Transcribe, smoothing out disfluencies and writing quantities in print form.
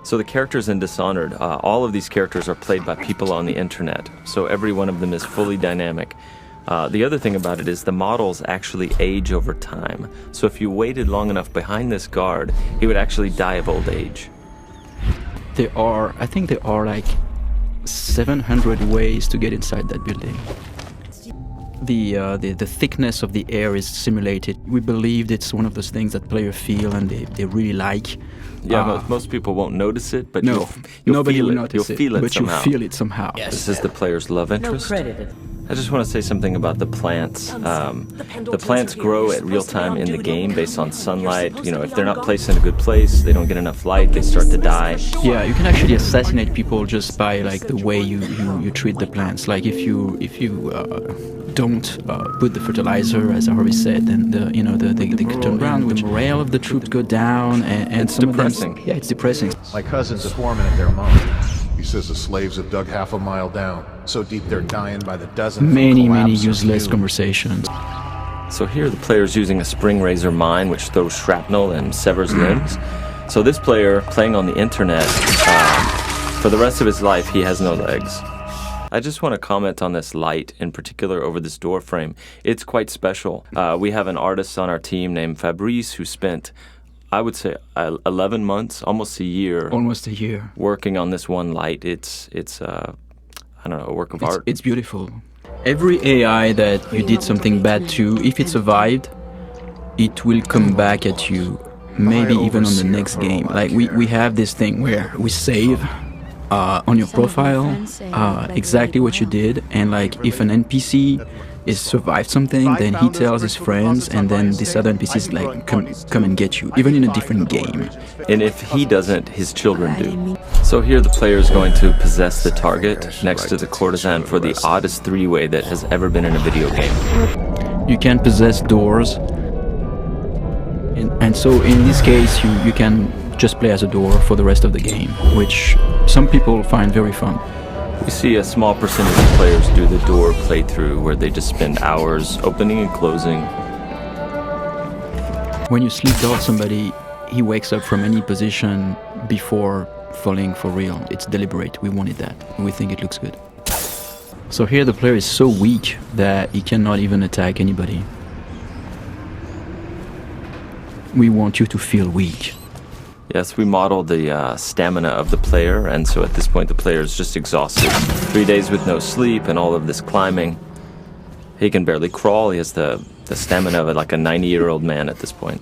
So the characters in Dishonored, all of these characters are played by people on the internet. So every one of them is fully dynamic. The other thing about it is the models actually age over time. So if you waited long enough behind this guard, he would actually die of old age. I think there are like 700 ways to get inside that building. The thickness of the air is simulated. We believed it's one of those things that players feel and they really like. Yeah, most people won't notice it, but no, you'll nobody feel will it. notice You'll feel it but somehow. you feel it somehow. Yes. This is the player's love interest. No credit. I just want to say something about the plants. The plants grow at real time in the game based on sunlight. You know, if they're not placed in a good place, they don't get enough light, they start to die. Yeah, you can actually assassinate people just by like the way you treat the plants. Like if you don't put the fertilizer, as I already said, then they turn brown. The morale of the troops go down, and It's depressing. Yeah, it's depressing. My cousin's foreman at their mine. He says the slaves have dug half a mile down, so deep they're dying by the dozen. from Many collapse of useless fume. conversations. So here the player's using a spring razor mine which throws shrapnel and severs limbs. So this player, playing on the internet, for the rest of his life he has no legs. I just want to comment on this light, in particular over this door frame. It's quite special. We have an artist on our team named Fabrice who spent, I would say, 11 months, almost a year, working on this one light. It's I don't know, a work of art. It's beautiful. Every AI that you did something bad to, if it survived, it will come back at you, maybe even on the next game. Like we have this thing where we save on your profile exactly what you did, and like if an NPC is survived something, then he tells his friends, and then this other NPCs like come and get you, even in a different game. And if he doesn't, his children do. So here the player is going to possess the target next to the courtesan for the oddest three-way that has ever been in a video game. You can possess doors, and so in this case you can just play as a door for the rest of the game, which some people find very fun. We see a small percentage of players do the door playthrough where they just spend hours opening and closing. When you sleep dog somebody, he wakes up from any position before falling for real. It's deliberate. We wanted that. We think it looks good. So here the player is so weak that he cannot even attack anybody. We want you to feel weak. Yes, we modeled the stamina of the player, and so at this point the player is just exhausted. 3 days with no sleep and all of this climbing. He can barely crawl. He has the stamina of like a 90-year-old man at this point.